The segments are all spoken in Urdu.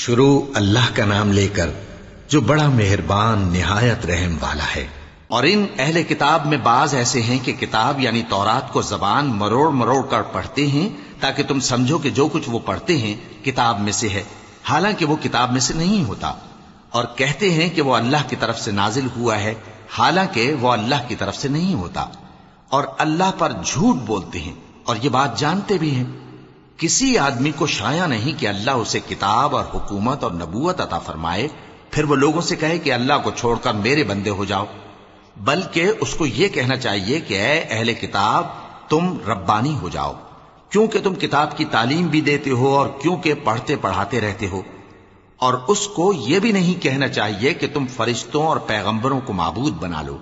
شروع اللہ کا نام لے کر جو بڑا مہربان نہایت رحم والا ہے۔ اور ان اہل کتاب میں بعض ایسے ہیں کہ کتاب یعنی تورات کو زبان مروڑ مروڑ کر پڑھتے ہیں تاکہ تم سمجھو کہ جو کچھ وہ پڑھتے ہیں کتاب میں سے ہے، حالانکہ وہ کتاب میں سے نہیں ہوتا، اور کہتے ہیں کہ وہ اللہ کی طرف سے نازل ہوا ہے، حالانکہ وہ اللہ کی طرف سے نہیں ہوتا، اور اللہ پر جھوٹ بولتے ہیں اور یہ بات جانتے بھی ہیں۔ کسی آدمی کو شایع نہیں کہ اللہ اسے کتاب اور حکومت اور نبوت عطا فرمائے پھر وہ لوگوں سے کہے کہ اللہ کو چھوڑ کر میرے بندے ہو جاؤ، بلکہ اس کو یہ کہنا چاہیے کہ اے اہل کتاب تم ربانی ہو جاؤ، کیونکہ تم کتاب کی تعلیم بھی دیتے ہو اور کیونکہ پڑھتے پڑھاتے رہتے ہو۔ اور اس کو یہ بھی نہیں کہنا چاہیے کہ تم فرشتوں اور پیغمبروں کو معبود بنا لو۔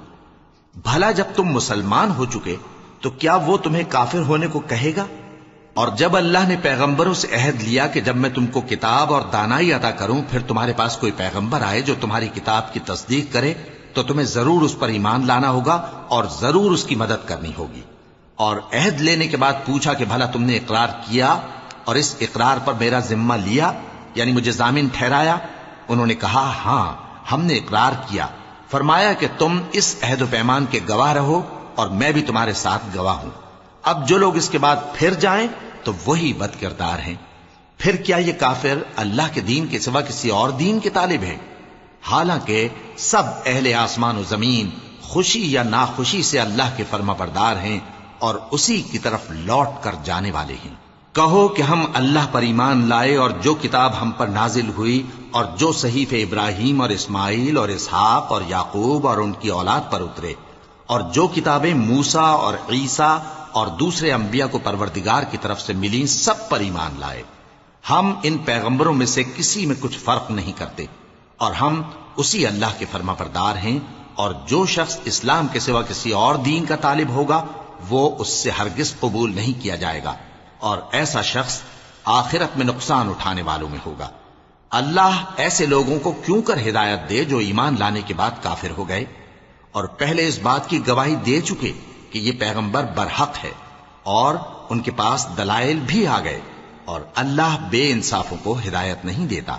بھلا جب تم مسلمان ہو چکے تو کیا وہ تمہیں کافر ہونے کو کہے گا؟ اور جب اللہ نے پیغمبروں سے عہد لیا کہ جب میں تم کو کتاب اور دانائی عطا کروں پھر تمہارے پاس کوئی پیغمبر آئے جو تمہاری کتاب کی تصدیق کرے تو تمہیں ضرور اس پر ایمان لانا ہوگا اور ضرور اس کی مدد کرنی ہوگی۔ اور عہد لینے کے بعد پوچھا کہ بھلا تم نے اقرار کیا اور اس اقرار پر میرا ذمہ لیا، یعنی مجھے ضامن ٹھہرایا؟ انہوں نے کہا ہاں ہم نے اقرار کیا۔ فرمایا کہ تم اس عہد و پیمان کے گواہ رہو اور میں بھی تمہارے ساتھ گواہ ہوں۔ اب جو لوگ اس کے بعد پھر جائیں تو وہی بد کردار ہیں۔ پھر کیا یہ کافر اللہ کے دین کے سوا کسی اور دین کے طالب ہیں؟ حالانکہ سب اہل آسمان و زمین خوشی یا ناخوشی سے اللہ کے فرما بردار ہیں اور اسی کی طرف لوٹ کر جانے والے ہیں۔ کہو کہ ہم اللہ پر ایمان لائے اور جو کتاب ہم پر نازل ہوئی اور جو صحیفے ابراہیم اور اسماعیل اور اسحاق اور یعقوب اور ان کی اولاد پر اترے اور جو کتابیں موسیٰ اور عیسیٰ اور دوسرے انبیاء کو پروردگار کی طرف سے ملیں سب پر ایمان لائے۔ ہم ان پیغمبروں میں سے کسی میں کچھ فرق نہیں کرتے اور ہم اسی اللہ کے فرما بردار ہیں، اور جو شخص اسلام کے سوا کسی اور دین کا طالب ہوگا وہ اس سے ہرگز قبول نہیں کیا جائے گا، اور ایسا شخص آخرت میں نقصان اٹھانے والوں میں ہوگا۔ اللہ ایسے لوگوں کو کیوں کر ہدایت دے جو ایمان لانے کے بعد کافر ہو گئے اور پہلے اس بات کی گواہی دے چکے کہ یہ پیغمبر برحق ہے اور ان کے پاس دلائل بھی آ گئے، اور اللہ بے انصافوں کو ہدایت نہیں دیتا۔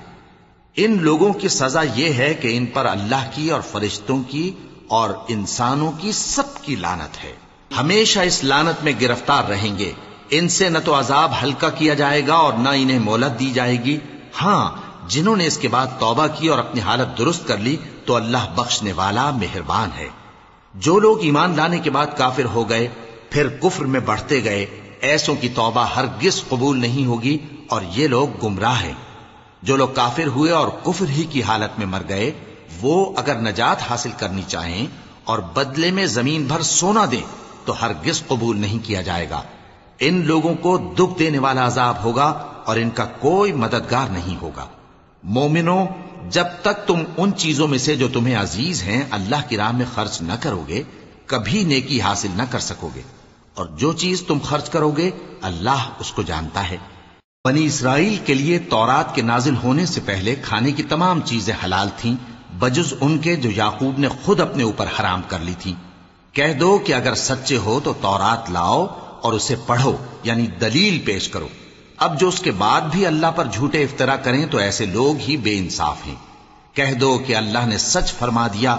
ان لوگوں کی سزا یہ ہے کہ ان پر اللہ کی اور فرشتوں کی اور انسانوں کی سب کی لعنت ہے، ہمیشہ اس لعنت میں گرفتار رہیں گے۔ ان سے نہ تو عذاب ہلکا کیا جائے گا اور نہ انہیں مہلت دی جائے گی۔ ہاں جنہوں نے اس کے بعد توبہ کی اور اپنی حالت درست کر لی تو اللہ بخشنے والا مہربان ہے۔ جو لوگ ایمان لانے کے بعد کافر ہو گئے پھر کفر میں بڑھتے گئے ایسوں کی توبہ ہرگز قبول نہیں ہوگی، اور یہ لوگ گمراہ ہیں۔ جو لوگ کافر ہوئے اور کفر ہی کی حالت میں مر گئے وہ اگر نجات حاصل کرنی چاہیں اور بدلے میں زمین بھر سونا دیں تو ہرگز قبول نہیں کیا جائے گا۔ ان لوگوں کو دکھ دینے والا عذاب ہوگا اور ان کا کوئی مددگار نہیں ہوگا۔ مومنوں، جب تک تم ان چیزوں میں سے جو تمہیں عزیز ہیں اللہ کی راہ میں خرچ نہ کرو گے کبھی نیکی حاصل نہ کر سکو گے، اور جو چیز تم خرچ کرو گے اللہ اس کو جانتا ہے۔ بنی اسرائیل کے لیے تورات کے نازل ہونے سے پہلے کھانے کی تمام چیزیں حلال تھیں بجز ان کے جو یعقوب نے خود اپنے اوپر حرام کر لی تھیں۔ کہہ دو کہ اگر سچے ہو تو تورات لاؤ اور اسے پڑھو، یعنی دلیل پیش کرو۔ اب جو اس کے بعد بھی اللہ پر جھوٹے افطرا کریں تو ایسے لوگ ہی بے انصاف ہیں۔ کہہ دو کہ اللہ نے سچ فرما دیا،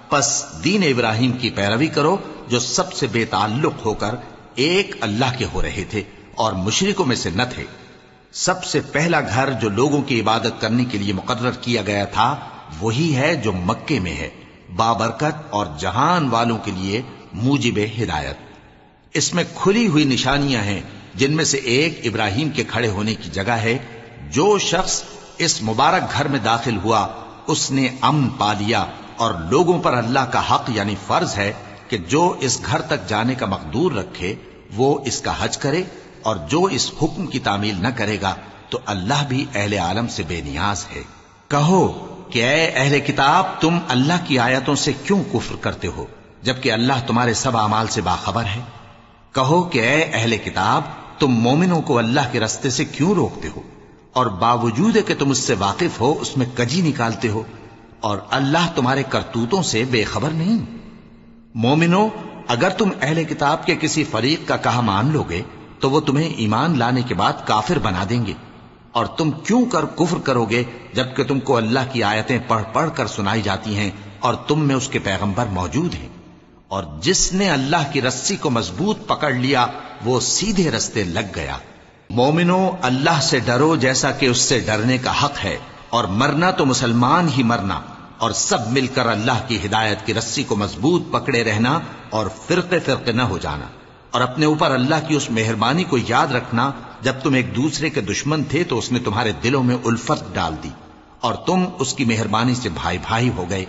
پس دین ابراہیم کی پیروی کرو جو سب سے بے تعلق ہو کر ایک اللہ کے ہو رہے تھے اور مشرکوں میں سے نہ تھے۔ سب سے پہلا گھر جو لوگوں کی عبادت کرنے کے لیے مقرر کیا گیا تھا وہی ہے جو مکے میں ہے، بابرکت اور جہان والوں کے لیے موجب ہدایت۔ اس میں کھلی ہوئی نشانیاں ہیں جن میں سے ایک ابراہیم کے کھڑے ہونے کی جگہ ہے۔ جو شخص اس مبارک گھر میں داخل ہوا اس نے امن پا لیا، اور لوگوں پر اللہ کا حق یعنی فرض ہے کہ جو اس گھر تک جانے کا مقدور رکھے وہ اس کا حج کرے، اور جو اس حکم کی تعمیل نہ کرے گا تو اللہ بھی اہل عالم سے بے نیاز ہے۔ کہو کہ اے اہل کتاب تم اللہ کی آیتوں سے کیوں کفر کرتے ہو جبکہ اللہ تمہارے سب اعمال سے باخبر ہے؟ کہو کہ اے اہل کتاب تم مومنوں کو اللہ کے رستے سے کیوں روکتے ہو اور باوجود کہ تم اس سے واقف ہو اس میں کجی نکالتے ہو، اور اللہ تمہارے کرتوتوں سے بے خبر نہیں؟ مومنو، اگر تم اہل کتاب کے کسی فریق کا کہا مان لو گے تو وہ تمہیں ایمان لانے کے بعد کافر بنا دیں گے، اور تم کیوں کر کفر کرو گے جبکہ تم کو اللہ کی آیتیں پڑھ پڑھ کر سنائی جاتی ہیں اور تم میں اس کے پیغمبر موجود ہیں؟ اور جس نے اللہ کی رسی کو مضبوط پکڑ لیا وہ سیدھے رستے لگ گیا۔ مومنو، اللہ سے ڈرو جیسا کہ اس سے ڈرنے کا حق ہے، اور مرنا تو مسلمان ہی مرنا، اور سب مل کر اللہ کی ہدایت کی رسی کو مضبوط پکڑے رہنا اور فرقے فرقے نہ ہو جانا، اور اپنے اوپر اللہ کی اس مہربانی کو یاد رکھنا جب تم ایک دوسرے کے دشمن تھے تو اس نے تمہارے دلوں میں الفت ڈال دی اور تم اس کی مہربانی سے بھائی بھائی ہو گئے،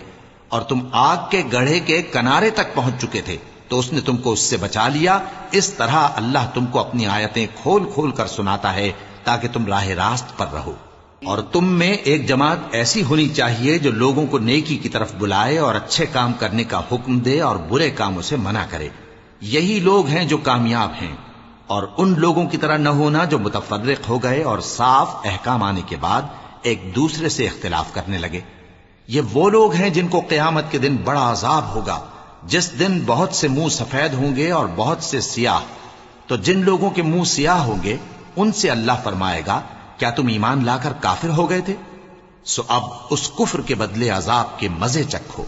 اور تم آگ کے گڑھے کے کنارے تک پہنچ چکے تھے تو اس نے تم کو اس سے بچا لیا۔ اس طرح اللہ تم کو اپنی آیتیں کھول کھول کر سناتا ہے تاکہ تم راہ راست پر رہو۔ اور تم میں ایک جماعت ایسی ہونی چاہیے جو لوگوں کو نیکی کی طرف بلائے اور اچھے کام کرنے کا حکم دے اور برے کاموں سے منع کرے۔ یہی لوگ ہیں جو کامیاب ہیں، اور ان لوگوں کی طرح نہ ہونا جو متفرق ہو گئے اور صاف احکام آنے کے بعد ایک دوسرے سے اختلاف کرنے لگے۔ یہ وہ لوگ ہیں جن کو قیامت کے دن بڑا عذاب ہوگا، جس دن بہت سے منہ سفید ہوں گے اور بہت سے سیاہ۔ تو جن لوگوں کے منہ سیاہ ہوں گے ان سے اللہ فرمائے گا، کیا تم ایمان لا کر کافر ہو گئے تھے؟ سو اب اس کفر کے بدلے عذاب کے مزے چکھو۔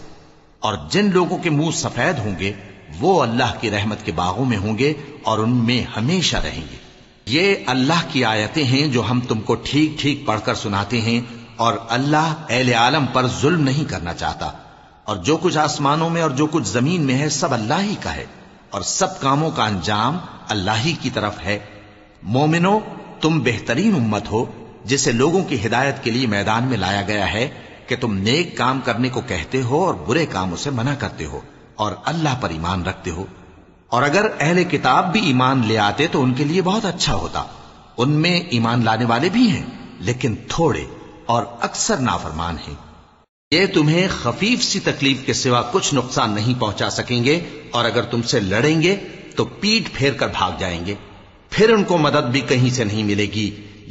اور جن لوگوں کے منہ سفید ہوں گے وہ اللہ کی رحمت کے باغوں میں ہوں گے اور ان میں ہمیشہ رہیں گے۔ یہ اللہ کی آیتیں ہیں جو ہم تم کو ٹھیک ٹھیک پڑھ کر سناتے ہیں، اور اللہ اہل عالم پر ظلم نہیں کرنا چاہتا، اور جو کچھ آسمانوں میں اور جو کچھ زمین میں ہے سب اللہ ہی کا ہے، اور سب کاموں کا انجام اللہ ہی کی طرف ہے۔ مومنو، تم بہترین امت ہو جسے لوگوں کی ہدایت کے لیے میدان میں لایا گیا ہے کہ تم نیک کام کرنے کو کہتے ہو اور برے کاموں سے منع کرتے ہو اور اللہ پر ایمان رکھتے ہو۔ اور اگر اہل کتاب بھی ایمان لے آتے تو ان کے لیے بہت اچھا ہوتا، ان میں ایمان لانے والے بھی ہیں لیکن تھوڑے اور اکثر نافرمان ہیں۔ یہ تمہیں خفیف سی تکلیف کے سوا کچھ نقصان نہیں پہنچا سکیں گے، اور اگر تم سے لڑیں گے تو پیٹ پھیر کر بھاگ جائیں گے، پھر ان کو مدد بھی کہیں سے نہیں ملے گی۔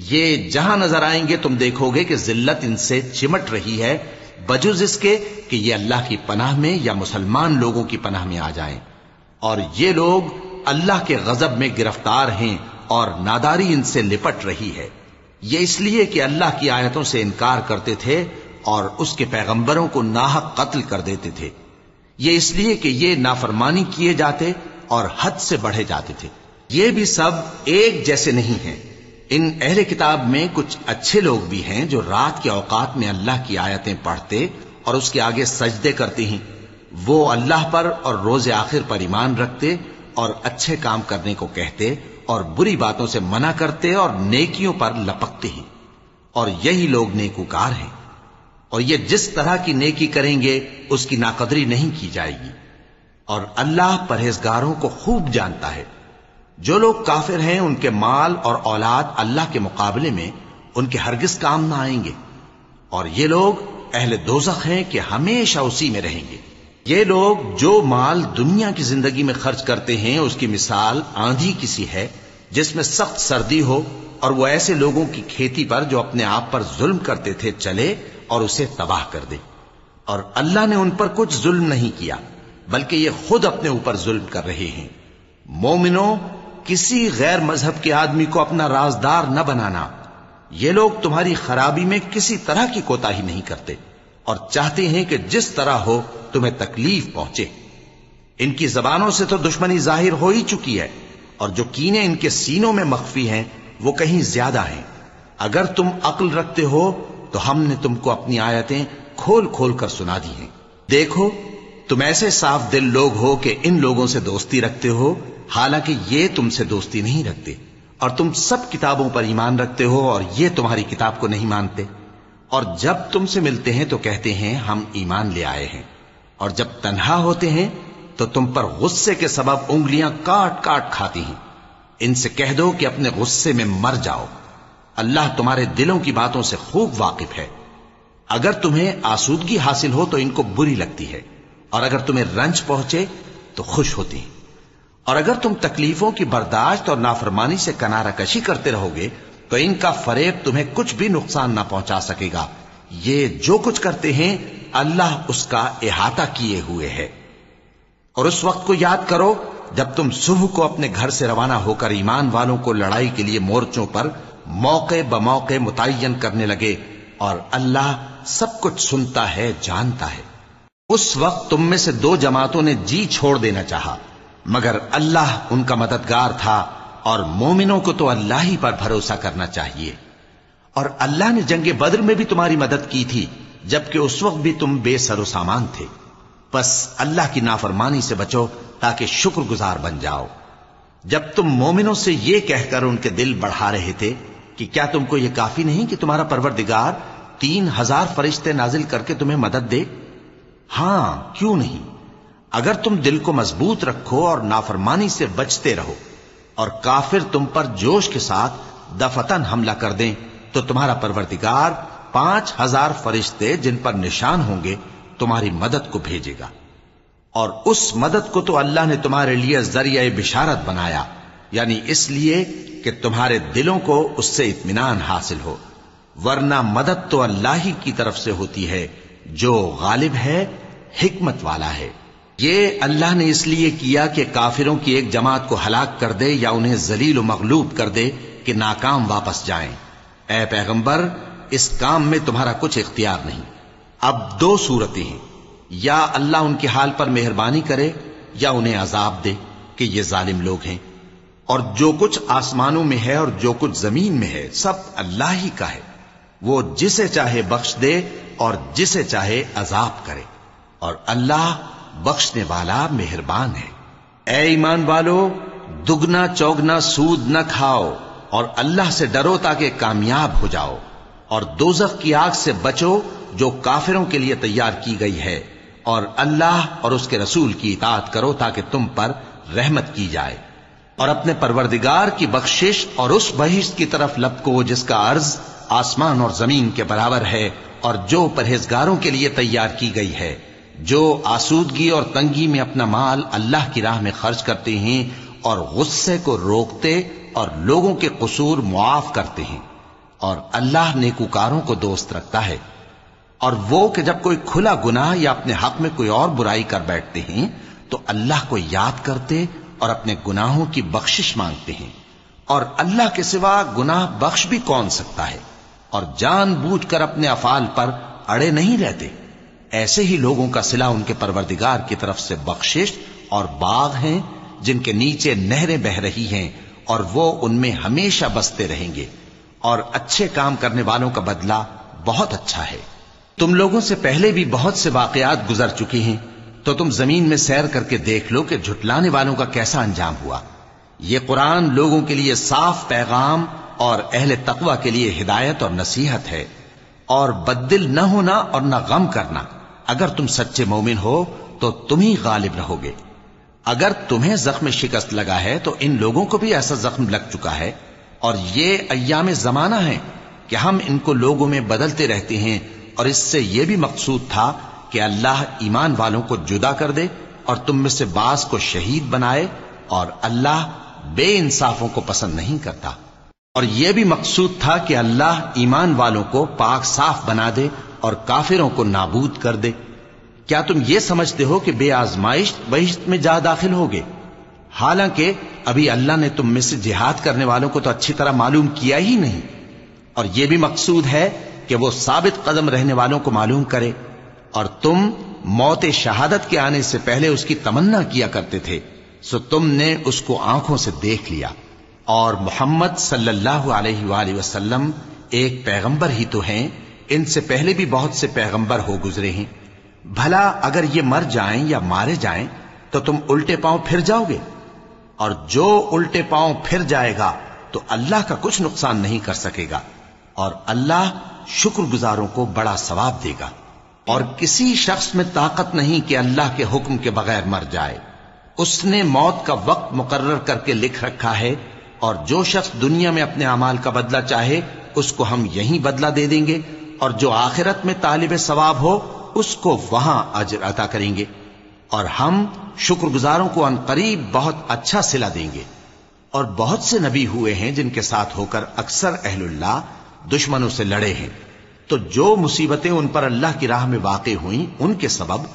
یہ جہاں نظر آئیں گے تم دیکھو گے کہ ذلت ان سے چمٹ رہی ہے، بجز اس کے کہ یہ اللہ کی پناہ میں یا مسلمان لوگوں کی پناہ میں آ جائیں۔ اور یہ لوگ اللہ کے غضب میں گرفتار ہیں اور ناداری ان سے لپٹ رہی ہے۔ یہ اس لیے کہ اللہ کی آیتوں سے انکار کرتے تھے اور اس کے پیغمبروں کو ناحق قتل کر دیتے تھے۔ یہ اس لیے کہ یہ نافرمانی کیے جاتے اور حد سے بڑھے جاتے تھے۔ یہ بھی سب ایک جیسے نہیں ہیں۔ ان اہل کتاب میں کچھ اچھے لوگ بھی ہیں جو رات کے اوقات میں اللہ کی آیتیں پڑھتے اور اس کے آگے سجدے کرتے ہیں۔ وہ اللہ پر اور روز آخر پر ایمان رکھتے اور اچھے کام کرنے کو کہتے اور بری باتوں سے منع کرتے اور نیکیوں پر لپکتے ہیں، اور یہی لوگ نیکوکار ہیں۔ اور یہ جس طرح کی نیکی کریں گے اس کی ناقدری نہیں کی جائے گی، اور اللہ پرہیزگاروں کو خوب جانتا ہے۔ جو لوگ کافر ہیں ان کے مال اور اولاد اللہ کے مقابلے میں ان کے ہرگز کام نہ آئیں گے، اور یہ لوگ اہل دوزخ ہیں کہ ہمیشہ اسی میں رہیں گے۔ یہ لوگ جو مال دنیا کی زندگی میں خرچ کرتے ہیں اس کی مثال آندھی کسی ہے جس میں سخت سردی ہو، اور وہ ایسے لوگوں کی کھیتی پر جو اپنے آپ پر ظلم کرتے تھے چلے اور اسے تباہ کر دے۔ اور اللہ نے ان پر کچھ ظلم نہیں کیا بلکہ یہ خود اپنے اوپر ظلم کر رہے ہیں۔ مومنو، کسی غیر مذہب کے آدمی کو اپنا رازدار نہ بنانا۔ یہ لوگ تمہاری خرابی میں کسی طرح کی کوتاہی نہیں کرتے اور چاہتے ہیں کہ جس طرح ہو تمہیں تکلیف پہنچے۔ ان کی زبانوں سے تو دشمنی ظاہر ہو ہی چکی ہے، اور جو کینے ان کے سینوں میں مخفی ہیں وہ کہیں زیادہ ہیں۔ اگر تم عقل رکھتے ہو تو ہم نے تم کو اپنی آیتیں کھول کھول کر سنا دی ہیں۔ دیکھو، تم ایسے صاف دل لوگ ہو کہ ان لوگوں سے دوستی رکھتے ہو حالانکہ یہ تم سے دوستی نہیں رکھتے، اور تم سب کتابوں پر ایمان رکھتے ہو اور یہ تمہاری کتاب کو نہیں مانتے، اور جب تم سے ملتے ہیں تو کہتے ہیں ہم ایمان لے آئے ہیں، اور جب تنہا ہوتے ہیں تو تم پر غصے کے سبب انگلیاں کاٹ کاٹ کھاتی ہیں۔ ان سے کہہ دو کہ اپنے غصے میں مر جاؤ، اللہ تمہارے دلوں کی باتوں سے خوب واقف ہے۔ اگر تمہیں آسودگی حاصل ہو تو ان کو بری لگتی ہے، اور اگر تمہیں رنج پہنچے تو خوش ہوتی ہیں۔ اور اگر تم تکلیفوں کی برداشت اور نافرمانی سے کنارہ کشی کرتے رہو گے تو ان کا فریب تمہیں کچھ بھی نقصان نہ پہنچا سکے گا۔ یہ جو کچھ کرتے ہیں اللہ اس کا احاطہ کیے ہوئے ہے۔ اور اس وقت کو یاد کرو جب تم صبح کو اپنے گھر سے روانہ ہو کر ایمان والوں کو لڑائی کے لیے مورچوں پر موقع بموقع متعین کرنے لگے، اور اللہ سب کچھ سنتا ہے، جانتا ہے۔ اس وقت تم میں سے دو جماعتوں نے جی چھوڑ دینا چاہا، مگر اللہ ان کا مددگار تھا، اور مومنوں کو تو اللہ ہی پر بھروسہ کرنا چاہیے۔ اور اللہ نے جنگ بدر میں بھی تمہاری مدد کی تھی، جبکہ اس وقت بھی تم بے سر و سامان تھے۔ بس اللہ کی نافرمانی سے بچو تاکہ شکر گزار بن جاؤ۔ جب تم مومنوں سے یہ کہہ کر ان کے دل بڑھا رہے تھے کہ کیا تم کو یہ کافی نہیں کہ تمہارا پروردگار 3000 فرشتے نازل کر کے تمہیں مدد دے؟ ہاں، کیوں نہیں؟ اگر تم دل کو مضبوط رکھو اور نافرمانی سے بچتے رہو، اور کافر تم پر جوش کے ساتھ دفتن حملہ کر دیں، تو تمہارا پروردگار 5000 فرشتے جن پر نشان ہوں گے تمہاری مدد کو بھیجے گا۔ اور اس مدد کو تو اللہ نے تمہارے لیے ذریعہ بشارت بنایا، یعنی اس لیے کہ تمہارے دلوں کو اس سے اطمینان حاصل ہو، ورنہ مدد تو اللہ ہی کی طرف سے ہوتی ہے جو غالب ہے، حکمت والا ہے۔ یہ اللہ نے اس لیے کیا کہ کافروں کی ایک جماعت کو ہلاک کر دے یا انہیں ذلیل و مغلوب کر دے کہ ناکام واپس جائیں۔ اے پیغمبر، اس کام میں تمہارا کچھ اختیار نہیں۔ اب دو صورتیں ہیں، یا اللہ ان کے حال پر مہربانی کرے یا انہیں عذاب دے کہ یہ ظالم لوگ ہیں۔ اور جو کچھ آسمانوں میں ہے اور جو کچھ زمین میں ہے سب اللہ ہی کا ہے، وہ جسے چاہے بخش دے اور جسے چاہے عذاب کرے، اور اللہ بخشنے والا مہربان ہے۔ اے ایمان والو، دگنا چوگنا سود نہ کھاؤ اور اللہ سے ڈرو تاکہ کامیاب ہو جاؤ، اور دوزخ کی آگ سے بچو جو کافروں کے لیے تیار کی گئی ہے، اور اللہ اور اس کے رسول کی اطاعت کرو تاکہ تم پر رحمت کی جائے، اور اپنے پروردگار کی بخشش اور اس بہشت کی طرف لپکو جس کا عرض آسمان اور زمین کے برابر ہے، اور جو پرہیزگاروں کے لیے تیار کی گئی ہے، جو آسودگی اور تنگی میں اپنا مال اللہ کی راہ میں خرچ کرتے ہیں اور غصے کو روکتے اور لوگوں کے قصور معاف کرتے ہیں، اور اللہ نیکوکاروں کو دوست رکھتا ہے۔ اور وہ کہ جب کوئی کھلا گناہ یا اپنے حق میں کوئی اور برائی کر بیٹھتے ہیں تو اللہ کو یاد کرتے اور اپنے گناہوں کی بخشش مانگتے ہیں، اور اللہ کے سوا گناہ بخش بھی کون سکتا ہے، اور جان بوجھ کر اپنے افعال پر اڑے نہیں رہتے۔ ایسے ہی لوگوں کا صلہ ان کے پروردگار کی طرف سے بخشش اور باغ ہیں جن کے نیچے نہریں بہ رہی ہیں، اور وہ ان میں ہمیشہ بستے رہیں گے، اور اچھے کام کرنے والوں کا بدلہ بہت اچھا ہے۔ تم لوگوں سے پہلے بھی بہت سے واقعات گزر چکے ہیں، تو تم زمین میں سیر کر کے دیکھ لو کہ جھٹلانے والوں کا کیسا انجام ہوا۔ یہ قرآن لوگوں کے لیے صاف پیغام اور اہل تقوی کے لیے ہدایت اور نصیحت ہے، اور بددل نہ ہونا اور نہ غم کرنا۔ اگر تم سچے مومن ہو تو تم ہی غالب رہو گے۔ اگر تمہیں زخم شکست لگا ہے تو ان لوگوں کو بھی ایسا زخم لگ چکا ہے، اور یہ ایام زمانہ ہیں کہ ہم ان کو لوگوں میں بدلتے رہتے ہیں، اور اس سے یہ بھی مقصود تھا کہ اللہ ایمان والوں کو جدا کر دے اور تم میں سے بعض کو شہید بنائے، اور اللہ بے انصافوں کو پسند نہیں کرتا۔ اور یہ بھی مقصود تھا کہ اللہ ایمان والوں کو پاک صاف بنا دے اور کافروں کو نابود کر دے۔ کیا تم یہ سمجھتے ہو کہ بے آزمائش بہشت میں جا داخل ہوگے؟ حالانکہ ابھی اللہ نے تم میں سے جہاد کرنے والوں کو تو اچھی طرح معلوم کیا ہی نہیں، اور یہ بھی مقصود ہے کہ وہ ثابت قدم رہنے والوں کو معلوم کرے۔ اور تم موت شہادت کے آنے سے پہلے اس کی تمنا کیا کرتے تھے، سو تم نے اس کو آنکھوں سے دیکھ لیا۔ اور محمد صلی اللہ علیہ وآلہ وسلم ایک پیغمبر ہی تو ہیں، ان سے پہلے بھی بہت سے پیغمبر ہو گزرے ہیں۔ بھلا اگر یہ مر جائیں یا مارے جائیں تو تم الٹے پاؤں پھر جاؤ گے؟ اور جو الٹے پاؤں پھر جائے گا تو اللہ کا کچھ نقصان نہیں کر سکے گا، اور اللہ شکر گزاروں کو بڑا ثواب دے گا۔ اور کسی شخص میں طاقت نہیں کہ اللہ کے حکم کے بغیر مر جائے، اس نے موت کا وقت مقرر کر کے لکھ رکھا ہے، اور جو شخص دنیا میں اپنے اعمال کا بدلہ چاہے اس کو ہم یہیں بدلہ دے دیں گے، اور جو آخرت میں طالب ثواب ہو اس کو وہاں اجر عطا کریں گے، اور ہم شکر گزاروں کو ان قریب بہت اچھا صلہ دیں گے۔ اور بہت سے نبی ہوئے ہیں جن کے ساتھ ہو کر اکثر اہل اللہ دشمنوں سے لڑے ہیں، تو جو مصیبتیں ان پر اللہ کی راہ میں واقع ہوئیں ان کے سبب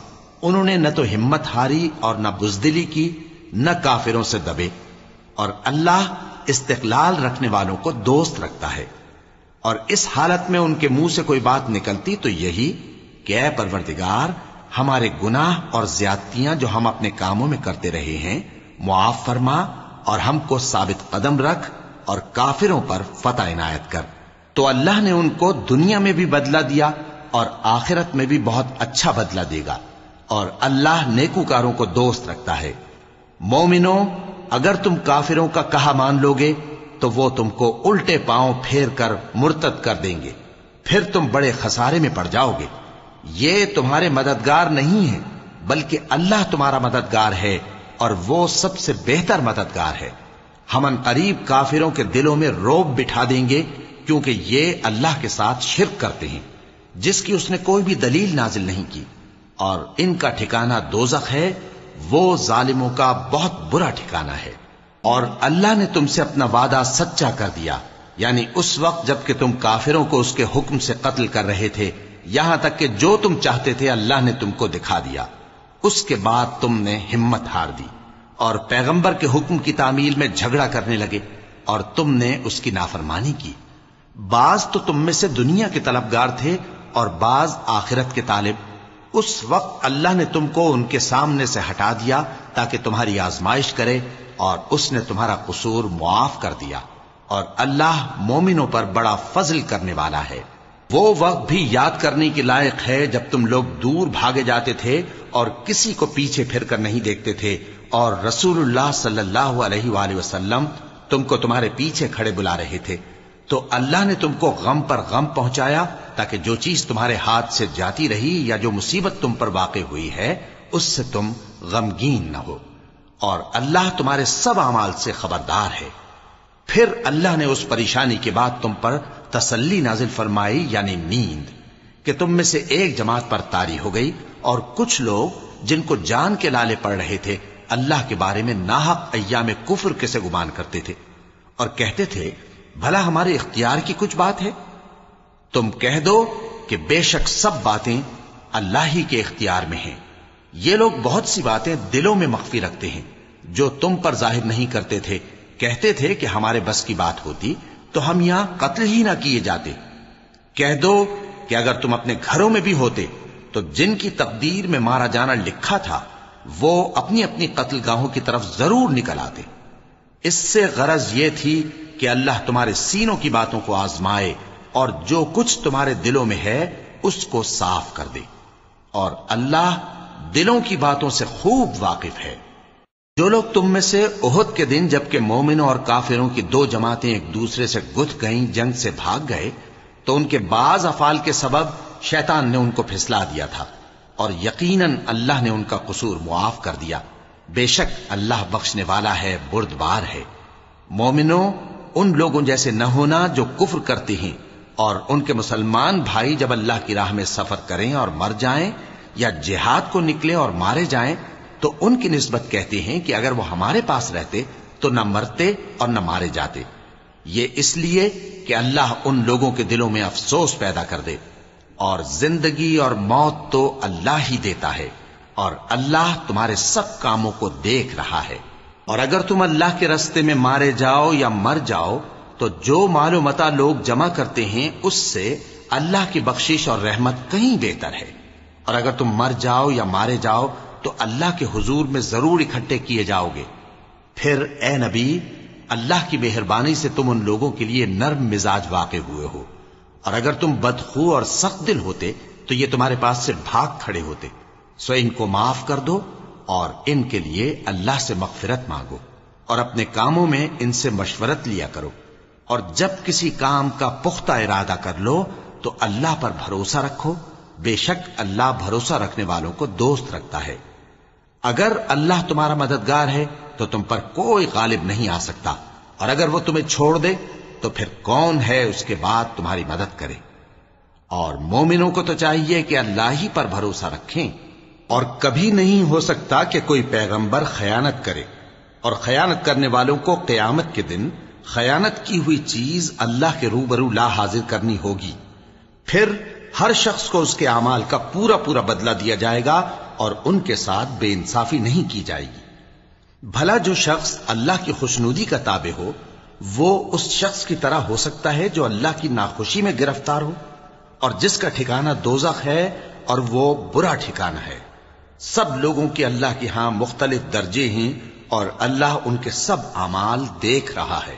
انہوں نے نہ تو ہمت ہاری اور نہ بزدلی کی، نہ کافروں سے دبے، اور اللہ استقلال رکھنے والوں کو دوست رکھتا ہے، اور اس حالت میں ان کے منہ سے کوئی بات نکلتی تو یہی کہ اے پروردگار، ہمارے گناہ اور زیادتیاں جو ہم اپنے کاموں میں کرتے رہے ہیں معاف فرما، اور ہم کو ثابت قدم رکھ، اور کافروں پر فتح عنایت کر۔ تو اللہ نے ان کو دنیا میں بھی بدلہ دیا اور آخرت میں بھی بہت اچھا بدلہ دے گا، اور اللہ نیکوکاروں کو دوست رکھتا ہے۔ مومنوں، اگر تم کافروں کا کہا مان لوگے تو وہ تم کو الٹے پاؤں پھیر کر مرتد کر دیں گے، پھر تم بڑے خسارے میں پڑ جاؤ گے۔ یہ تمہارے مددگار نہیں ہیں، بلکہ اللہ تمہارا مددگار ہے، اور وہ سب سے بہتر مددگار ہے۔ ہم ان قریب کافروں کے دلوں میں رعب بٹھا دیں گے، کیونکہ یہ اللہ کے ساتھ شرک کرتے ہیں جس کی اس نے کوئی بھی دلیل نازل نہیں کی، اور ان کا ٹھکانہ دوزخ ہے، وہ ظالموں کا بہت برا ٹھکانہ ہے۔ اور اللہ نے تم سے اپنا وعدہ سچا کر دیا، یعنی اس وقت جب کہ تم کافروں کو اس کے حکم سے قتل کر رہے تھے، یہاں تک کہ جو تم چاہتے تھے اللہ نے تم کو دکھا دیا۔ اس کے بعد تم نے ہمت ہار دی اور پیغمبر کے حکم کی تعمیل میں جھگڑا کرنے لگے، اور تم نے اس کی نافرمانی کی۔ بعض تو تم میں سے دنیا کے طلبگار تھے اور بعض آخرت کے طالب۔ اس وقت اللہ نے تم کو ان کے سامنے سے ہٹا دیا تاکہ تمہاری آزمائش کرے، اور اس نے تمہارا قصور معاف کر دیا، اور اللہ مومنوں پر بڑا فضل کرنے والا ہے۔ وہ وقت بھی یاد کرنے کے لائق ہے جب تم لوگ دور بھاگے جاتے تھے اور کسی کو پیچھے پھر کر نہیں دیکھتے تھے، اور رسول اللہ صلی اللہ علیہ وآلہ وسلم تم کو تمہارے پیچھے کھڑے بلا رہے تھے، تو اللہ نے تم کو غم پر غم پہنچایا تاکہ جو چیز تمہارے ہاتھ سے جاتی رہی یا جو مصیبت تم پر واقع ہوئی ہے اس سے تم غمگین نہ ہو، اور اللہ تمہارے سب اعمال سے خبردار ہے۔ پھر اللہ نے اس پریشانی کے بعد تم پر تسلی نازل فرمائی، یعنی نیند، کہ تم میں سے ایک جماعت پر طاری ہو گئی، اور کچھ لوگ جن کو جان کے لالے پڑ رہے تھے اللہ کے بارے میں ناحق ایام کفر کے سے گمان کرتے تھے، اور کہتے تھے بھلا ہمارے اختیار کی کچھ بات ہے؟ تم کہہ دو کہ بے شک سب باتیں اللہ ہی کے اختیار میں ہیں۔ یہ لوگ بہت سی باتیں دلوں میں مخفی رکھتے ہیں جو تم پر ظاہر نہیں کرتے تھے۔ کہتے تھے کہ ہمارے بس کی بات ہوتی تو ہم یہاں قتل ہی نہ کیے جاتے۔ کہہ دو کہ اگر تم اپنے گھروں میں بھی ہوتے تو جن کی تقدیر میں مارا جانا لکھا تھا وہ اپنی اپنی قتل گاہوں کی طرف ضرور نکل آتے۔ اس سے غرض یہ تھی کہ اللہ تمہارے سینوں کی باتوں کو آزمائے اور جو کچھ تمہارے دلوں میں ہے اس کو صاف کر دے، اور اللہ دلوں کی باتوں سے خوب واقف ہے۔ جو لوگ تم میں سے احد کے دن جبکہ مومنوں اور کافروں کی دو جماعتیں ایک دوسرے سے گتھ گئیں جنگ سے بھاگ گئے تو ان کے بعض افعال کے سبب شیطان نے ان کو پھسلا دیا تھا، اور یقیناً اللہ نے ان کا قصور معاف کر دیا۔ بے شک اللہ بخشنے والا ہے، بردبار ہے۔ مومنوں، ان لوگوں جیسے نہ ہونا جو کفر کرتے ہیں، اور ان کے مسلمان بھائی جب اللہ کی راہ میں سفر کریں اور مر جائیں یا جہاد کو نکلے اور مارے جائیں تو ان کی نسبت کہتے ہیں کہ اگر وہ ہمارے پاس رہتے تو نہ مرتے اور نہ مارے جاتے۔ یہ اس لیے کہ اللہ ان لوگوں کے دلوں میں افسوس پیدا کر دے، اور زندگی اور موت تو اللہ ہی دیتا ہے، اور اللہ تمہارے سب کاموں کو دیکھ رہا ہے۔ اور اگر تم اللہ کے راستے میں مارے جاؤ یا مر جاؤ تو جو مال و متاع لوگ جمع کرتے ہیں اس سے اللہ کی بخشش اور رحمت کہیں بہتر ہے، اور اگر تم مر جاؤ یا مارے جاؤ تو اللہ کے حضور میں ضرور اکٹھے کیے جاؤ گے۔ پھر اے نبی، اللہ کی مہربانی سے تم ان لوگوں کے لیے نرم مزاج واقع ہوئے ہو، اور اگر تم بدخو اور سخت دل ہوتے تو یہ تمہارے پاس سے بھاگ کھڑے ہوتے۔ سو ان کو معاف کر دو اور ان کے لیے اللہ سے مغفرت مانگو، اور اپنے کاموں میں ان سے مشورت لیا کرو، اور جب کسی کام کا پختہ ارادہ کر لو تو اللہ پر بھروسہ رکھو، بے شک اللہ بھروسہ رکھنے والوں کو دوست رکھتا ہے۔ اگر اللہ تمہارا مددگار ہے تو تم پر کوئی غالب نہیں آ سکتا، اور اگر وہ تمہیں چھوڑ دے تو پھر کون ہے اس کے بعد تمہاری مدد کرے۔ اور مومنوں کو تو چاہیے کہ اللہ ہی پر بھروسہ رکھیں، اور کبھی نہیں ہو سکتا کہ کوئی پیغمبر خیانت کرے، اور خیانت کرنے والوں کو قیامت کے دن خیانت کی ہوئی چیز اللہ کے روبرو لا حاضر کرنی ہوگی۔ پھر ہر شخص کو اس کے اعمال کا پورا پورا بدلہ دیا جائے گا، اور ان کے ساتھ بے انصافی نہیں کی جائے گی۔ بھلا جو شخص اللہ کی خوشنودی کا تابع ہو وہ اس شخص کی طرح ہو سکتا ہے جو اللہ کی ناخوشی میں گرفتار ہو اور جس کا ٹھکانہ دوزخ ہے اور وہ برا ٹھکانہ ہے. سب لوگوں کے اللہ کے ہاں مختلف درجے ہیں اور اللہ ان کے سب اعمال دیکھ رہا ہے.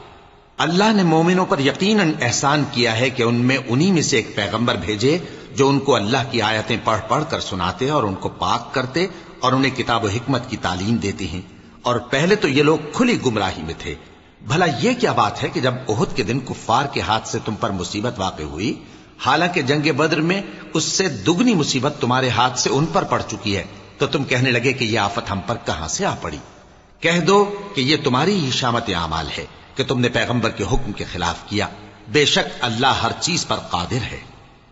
اللہ نے مومنوں پر یقیناً احسان کیا ہے کہ ان میں انہی میں سے ایک پیغمبر بھیجے جو ان کو اللہ کی آیتیں پڑھ پڑھ کر سناتے اور ان کو پاک کرتے اور انہیں کتاب و حکمت کی تعلیم دیتے ہیں. اور پہلے تو یہ لوگ کھلی گمراہی میں تھے. بھلا یہ کیا بات ہے کہ جب احد کے دن کفار کے ہاتھ سے تم پر مصیبت واقع ہوئی، حالانکہ جنگ بدر میں اس سے دگنی مصیبت تمہارے ہاتھ سے ان پر پڑ چکی ہے، تو تم کہنے لگے کہ یہ آفت ہم پر کہاں سے آ پڑی؟ کہہ دو کہ یہ تمہاری ہی شامت اعمال ہے کہ تم نے پیغمبر کے حکم کے خلاف کیا. بے شک اللہ ہر چیز پر قادر ہے.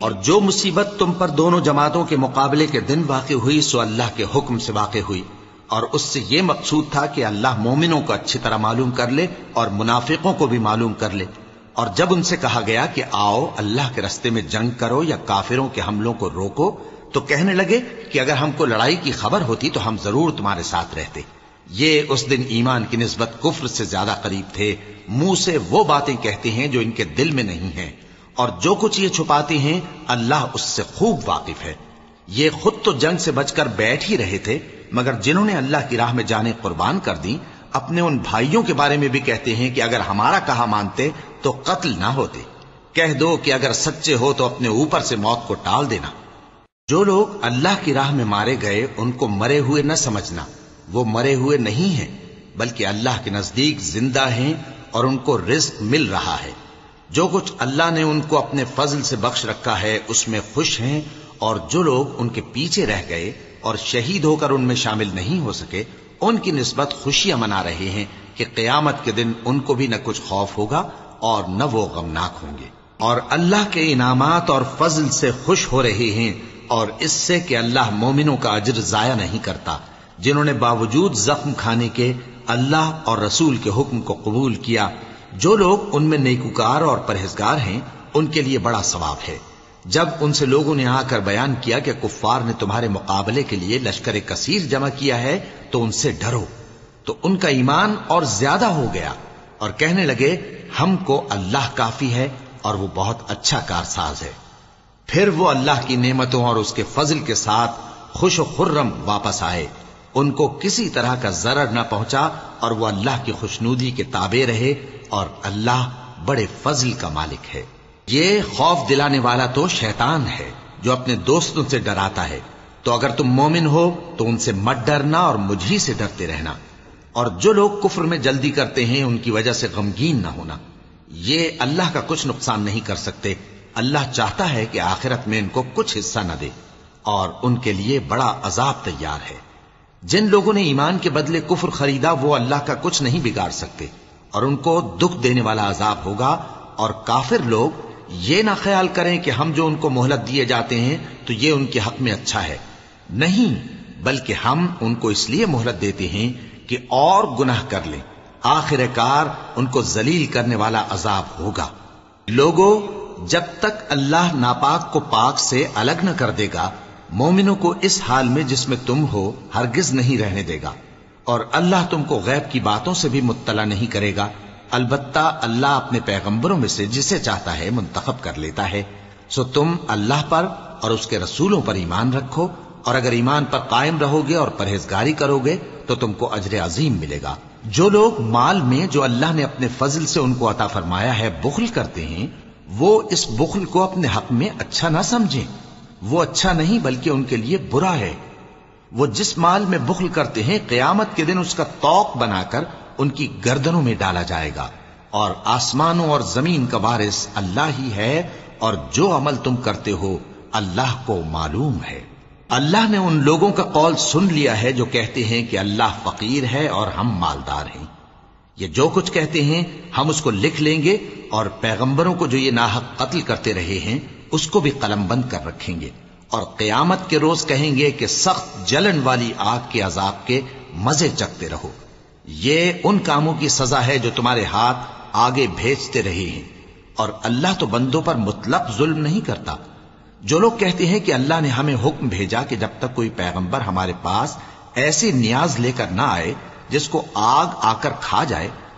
اور جو مصیبت تم پر دونوں جماعتوں کے مقابلے کے دن واقع ہوئی سو اللہ کے حکم سے واقع ہوئی، اور اس سے یہ مقصود تھا کہ اللہ مومنوں کو اچھی طرح معلوم کر لے اور منافقوں کو بھی معلوم کر لے. اور جب ان سے کہا گیا کہ آؤ اللہ کے رستے میں جنگ کرو یا کافروں کے حملوں کو روکو، تو کہنے لگے کہ اگر ہم کو لڑائی کی خبر ہوتی تو ہم ضرور تمہارے ساتھ رہتے. یہ اس دن ایمان کی نسبت کفر سے زیادہ قریب تھے. منہ سے وہ باتیں کہتے ہیں جو ان کے دل میں نہیں ہیں، اور جو کچھ یہ چھپاتے ہیں اللہ اس سے خوب واقف ہے. یہ خود تو جنگ سے بچ کر بیٹھ ہی رہے تھے، مگر جنہوں نے اللہ کی راہ میں جانیں قربان کر دی اپنے ان بھائیوں کے بارے میں بھی کہتے ہیں کہ اگر ہمارا کہا مانتے تو قتل نہ ہوتے. کہہ دو کہ اگر سچے ہو تو اپنے اوپر سے موت کو ٹال دینا. جو لوگ اللہ کی راہ میں مارے گئے ان کو مرے ہوئے نہ سمجھنا، وہ مرے ہوئے نہیں ہیں بلکہ اللہ کے نزدیک زندہ ہیں اور ان کو رزق مل رہا ہے. جو کچھ اللہ نے ان کو اپنے فضل سے بخش رکھا ہے اس میں خوش ہیں. اور جو لوگ ان کے پیچھے رہ گئے اور شہید ہو کر ان میں شامل نہیں ہو سکے ان کی نسبت خوشیاں منا رہے ہیں کہ قیامت کے دن ان کو بھی نہ کچھ خوف ہوگا اور نہ وہ غمناک ہوں گے. اور اللہ کے انعامات اور فضل سے خوش ہو رہے ہیں اور اس سے کہ اللہ مومنوں کا اجر ضائع نہیں کرتا. جنہوں نے باوجود زخم کھانے کے اللہ اور رسول کے حکم کو قبول کیا، جو لوگ ان میں نیکوکار اور پرہیزگار ہیں ان کے لیے بڑا ثواب ہے. جب ان سے لوگوں نے آ کر بیان کیا کہ کفار نے تمہارے مقابلے کے لیے لشکر کثیر جمع کیا ہے تو ان سے ڈرو، تو ان کا ایمان اور زیادہ ہو گیا اور کہنے لگے ہم کو اللہ کافی ہے اور وہ بہت اچھا کارساز ہے. پھر وہ اللہ کی نعمتوں اور اس کے فضل کے ساتھ خوش و خرم واپس آئے. ان کو کسی طرح کا ضرر نہ پہنچا اور وہ اللہ کی خوشنودی کے تابع رہے اور اللہ بڑے فضل کا مالک ہے. یہ خوف دلانے والا تو شیطان ہے جو اپنے دوستوں سے ڈراتا ہے. تو اگر تم مومن ہو تو ان سے مت ڈرنا اور مجھ ہی سے ڈرتے رہنا. اور جو لوگ کفر میں جلدی کرتے ہیں ان کی وجہ سے غمگین نہ ہونا. یہ اللہ کا کچھ نقصان نہیں کر سکتے. اللہ چاہتا ہے کہ آخرت میں ان کو کچھ حصہ نہ دے اور ان کے لیے بڑا عذاب تیار ہے. جن لوگوں نے ایمان کے بدلے کفر خریدا وہ اللہ کا کچھ نہیں بگاڑ سکتے اور ان کو دکھ دینے والا عذاب ہوگا. اور کافر لوگ یہ نہ خیال کریں کہ ہم جو ان کو مہلت دیے جاتے ہیں تو یہ ان کے حق میں اچھا ہے. نہیں، بلکہ ہم ان کو اس لیے مہلت دیتے ہیں کہ اور گناہ کر لیں. آخر کار ان کو ذلیل کرنے والا عذاب ہوگا. لوگوں، جب تک اللہ ناپاک کو پاک سے الگ نہ کر دے گا مومنوں کو اس حال میں جس میں تم ہو ہرگز نہیں رہنے دے گا. اور اللہ تم کو غیب کی باتوں سے بھی مطلع نہیں کرے گا. البتہ اللہ اپنے پیغمبروں میں سے جسے چاہتا ہے منتخب کر لیتا ہے. سو تم اللہ پر اور اس کے رسولوں پر ایمان رکھو، اور اگر ایمان پر قائم رہو گے اور پرہیزگاری کرو گے تو تم کو اجر عظیم ملے گا. جو لوگ مال میں جو اللہ نے اپنے فضل سے ان کو عطا فرمایا ہے بخل کرتے ہیں وہ اس بخل کو اپنے حق میں اچھا نہ سمجھیں. وہ اچھا نہیں بلکہ ان کے لیے برا ہے. وہ جس مال میں بخل کرتے ہیں قیامت کے دن اس کا طوق بنا کر ان کی گردنوں میں ڈالا جائے گا. اور آسمانوں اور زمین کا وارث اللہ ہی ہے اور جو عمل تم کرتے ہو اللہ کو معلوم ہے. اللہ نے ان لوگوں کا قول سن لیا ہے جو کہتے ہیں کہ اللہ فقیر ہے اور ہم مالدار ہیں. یہ جو کچھ کہتے ہیں ہم اس کو لکھ لیں گے اور پیغمبروں کو جو یہ ناحق قتل کرتے رہے ہیں اس کو بھی قلم بند کر رکھیں گے. اور قیامت کے روز کہیں گے کہ سخت جلن والی آگ کے عذاب کے مزے چکھتے رہو. یہ ان کاموں کی سزا ہے جو تمہارے ہاتھ آگے بھیجتے رہے ہیں. اور اللہ تو بندوں پر مطلق ظلم نہیں کرتا. جو لوگ کہتے ہیں کہ اللہ نے ہمیں حکم بھیجا کہ جب تک کوئی پیغمبر ہمارے پاس ایسی نیاز لے کر نہ آئے جس کو آگ آ کر کھا جائے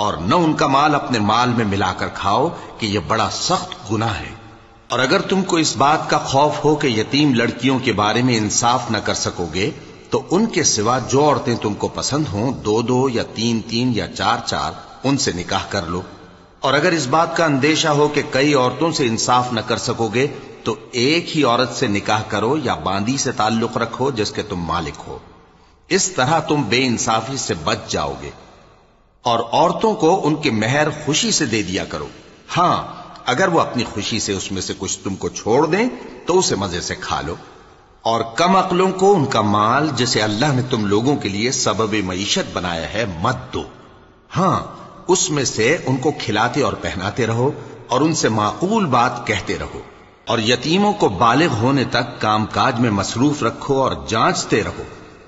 اور نہ ان کا مال اپنے مال میں ملا کر کھاؤ کہ یہ بڑا سخت گناہ ہے۔ اور اگر تم کو اس بات کا خوف ہو کہ یتیم لڑکیوں کے بارے میں انصاف نہ کر سکو گے تو ان کے سوا جو عورتیں تم کو پسند ہوں 2 یا 3 یا 4 ان سے نکاح کر لو۔ اور اگر اس بات کا اندیشہ ہو کہ کئی عورتوں سے انصاف نہ کر سکو گے تو ایک ہی عورت سے نکاح کرو یا باندی سے تعلق رکھو جس کے تم مالک ہو، اس طرح تم بے انصافی سے بچ جاؤ گے۔ اور عورتوں کو ان کے مہر خوشی سے دے دیا کرو، ہاں اگر وہ اپنی خوشی سے اس میں سے کچھ تم کو چھوڑ دیں تو اسے مزے سے کھا لو۔ اور کم عقلوں کو ان کا مال جسے اللہ نے تم لوگوں کے لیے سبب معیشت بنایا ہے مت دو، ہاں اس میں سے ان کو کھلاتے اور پہناتے رہو اور ان سے معقول بات کہتے رہو۔ اور یتیموں کو بالغ ہونے تک کام کاج میں مصروف رکھو اور جانچتے رہو،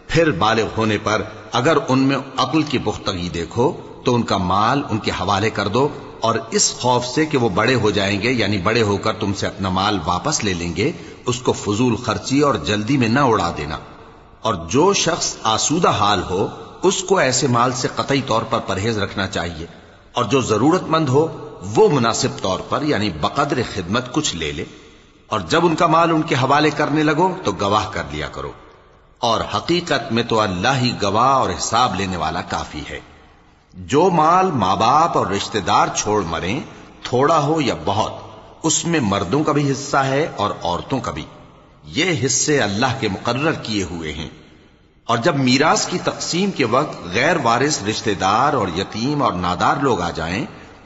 پھر بالغ ہونے پر اگر ان میں عقل کی پختگی دیکھو تو ان کا مال ان کے حوالے کر دو، اور اس خوف سے کہ وہ بڑے ہو جائیں گے یعنی بڑے ہو کر تم سے اپنا مال واپس لے لیں گے اس کو فضول خرچی اور جلدی میں نہ اڑا دینا۔ اور جو شخص آسودہ حال ہو اس کو ایسے مال سے قطعی طور پر پرہیز رکھنا چاہیے، اور جو ضرورت مند ہو وہ مناسب طور پر یعنی بقدر خدمت کچھ لے لے۔ اور جب ان کا مال ان کے حوالے کرنے لگو تو گواہ کر لیا کرو، اور حقیقت میں تو اللہ ہی گواہ اور حساب لینے والا کافی ہے۔ جو مال ماں باپ اور رشتہ دار چھوڑ مریں، تھوڑا ہو یا بہت، اس میں مردوں کا بھی حصہ ہے اور عورتوں کا بھی، یہ حصے اللہ کے مقرر کیے ہوئے ہیں۔ اور جب میراث کی تقسیم کے وقت غیر وارث رشتہ دار اور یتیم اور نادار لوگ آ جائیں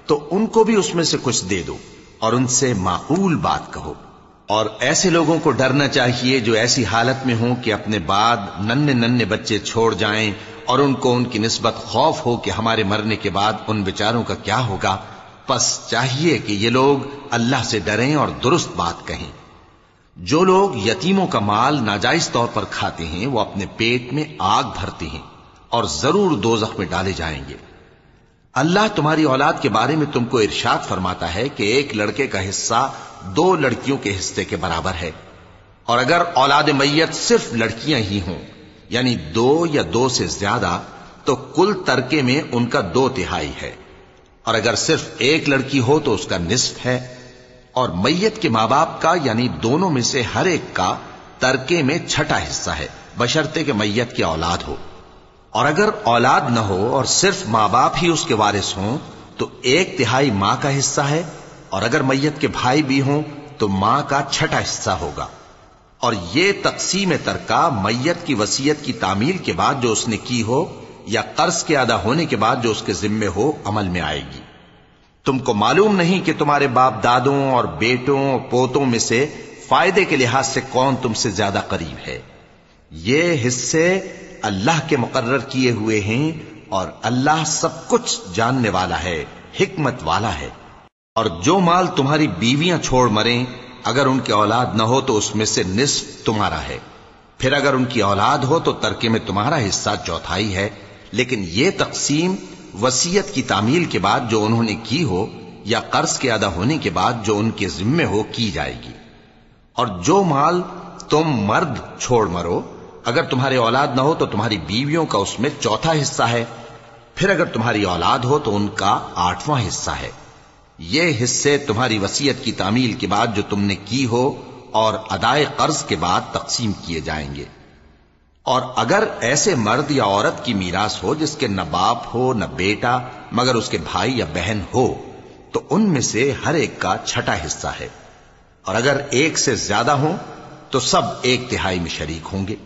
تو ان کو بھی اس میں سے کچھ دے دو اور ان سے معقول بات کہو۔ اور ایسے لوگوں کو ڈرنا چاہیے جو ایسی حالت میں ہوں کہ اپنے بعد ننھے بچے چھوڑ جائیں اور ان کو ان کی نسبت خوف ہو کہ ہمارے مرنے کے بعد ان بیچاروں کا کیا ہوگا، پس چاہیے کہ یہ لوگ اللہ سے ڈریں اور درست بات کہیں۔ جو لوگ یتیموں کا مال ناجائز طور پر کھاتے ہیں وہ اپنے پیٹ میں آگ بھرتے ہیں اور ضرور دوزخ میں ڈالے جائیں گے۔ اللہ تمہاری اولاد کے بارے میں تم کو ارشاد فرماتا ہے کہ ایک لڑکے کا حصہ 2 لڑکیوں کے حصے کے برابر ہے، اور اگر اولاد میت صرف لڑکیاں ہی ہوں یعنی 2 یا 2 سے زیادہ تو کل ترکے میں ان کا 2/3 ہے، اور اگر صرف ایک لڑکی ہو تو اس کا نصف ہے، اور میت کے ماں باپ کا یعنی دونوں میں سے ہر ایک کا ترکے میں 6واں حصہ ہے بشرطے کہ میت کی اولاد ہو۔ اور اگر اولاد نہ ہو اور صرف ماں باپ ہی اس کے وارث ہوں تو 1/3 ماں کا حصہ ہے، اور اگر میت کے بھائی بھی ہوں تو ماں کا 6واں حصہ ہوگا۔ اور یہ تقسیم ترکہ میت کی وصیت کی تعمیل کے بعد جو اس نے کی ہو یا قرض کے ادا ہونے کے بعد جو اس کے ذمے ہو عمل میں آئے گی۔ تم کو معلوم نہیں کہ تمہارے باپ دادوں اور بیٹوں اور پوتوں میں سے فائدے کے لحاظ سے کون تم سے زیادہ قریب ہے۔ یہ حصے اللہ کے مقرر کیے ہوئے ہیں اور اللہ سب کچھ جاننے والا ہے، حکمت والا ہے۔ اور جو مال تمہاری بیویاں چھوڑ مریں اگر ان کی اولاد نہ ہو تو اس میں سے نصف تمہارا ہے، پھر اگر ان کی اولاد ہو تو ترکے میں تمہارا حصہ 1/4 ہے، لیکن یہ تقسیم وصیت کی تعمیل کے بعد جو انہوں نے کی ہو یا قرض کے ادا ہونے کے بعد جو ان کے ذمے ہو کی جائے گی۔ اور جو مال تم مرد چھوڑ مرو اگر تمہارے اولاد نہ ہو تو تمہاری بیویوں کا اس میں 1/4 حصہ ہے، پھر اگر تمہاری اولاد ہو تو ان کا 8واں حصہ ہے۔ یہ حصے تمہاری وصیت کی تعمیل کے بعد جو تم نے کی ہو اور ادائے قرض کے بعد تقسیم کیے جائیں گے۔ اور اگر ایسے مرد یا عورت کی میراث ہو جس کے نہ باپ ہو نہ بیٹا مگر اس کے بھائی یا بہن ہو تو ان میں سے ہر ایک کا 6واں حصہ ہے، اور اگر ایک سے زیادہ ہوں تو سب 1/3 میں شریک ہوں گے۔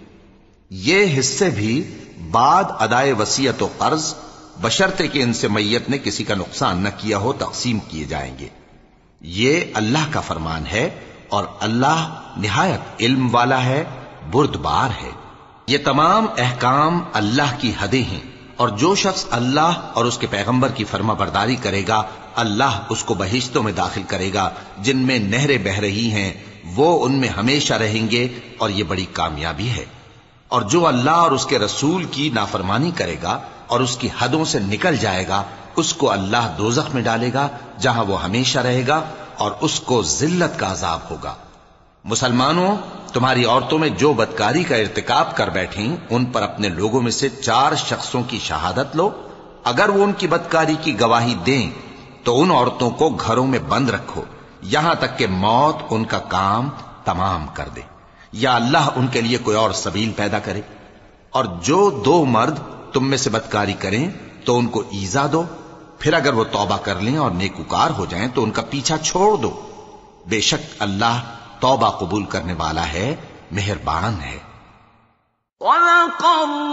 یہ حصے بھی بعد ادائے وصیت و قرض بشرطے کہ ان سے میت نے کسی کا نقصان نہ کیا ہو تقسیم کیے جائیں گے۔ یہ اللہ کا فرمان ہے اور اللہ نہایت علم والا ہے، بردبار ہے۔ یہ تمام احکام اللہ کی حدیں ہیں، اور جو شخص اللہ اور اس کے پیغمبر کی فرما برداری کرے گا اللہ اس کو بہشتوں میں داخل کرے گا جن میں نہریں بہ رہی ہیں، وہ ان میں ہمیشہ رہیں گے، اور یہ بڑی کامیابی ہے۔ اور جو اللہ اور اس کے رسول کی نافرمانی کرے گا اور اس کی حدوں سے نکل جائے گا اس کو اللہ دوزخ میں ڈالے گا جہاں وہ ہمیشہ رہے گا، اور اس کو ذلت کا عذاب ہوگا۔ مسلمانوں، تمہاری عورتوں میں جو بدکاری کا ارتکاب کر بیٹھیں ان پر اپنے لوگوں میں سے 4 شخصوں کی شہادت لو، اگر وہ ان کی بدکاری کی گواہی دیں تو ان عورتوں کو گھروں میں بند رکھو یہاں تک کہ موت ان کا کام تمام کر دے یا اللہ ان کے لیے کوئی اور سبیل پیدا کرے. اور جو دو مرد تم میں سے بدکاری کریں تو ان کو ایذا دو، پھر اگر وہ توبہ کر لیں اور نیکوکار ہو جائیں تو ان کا پیچھا چھوڑ دو. بے شک اللہ توبہ قبول کرنے والا ہے، مہربان ہے. وَلَقَدْ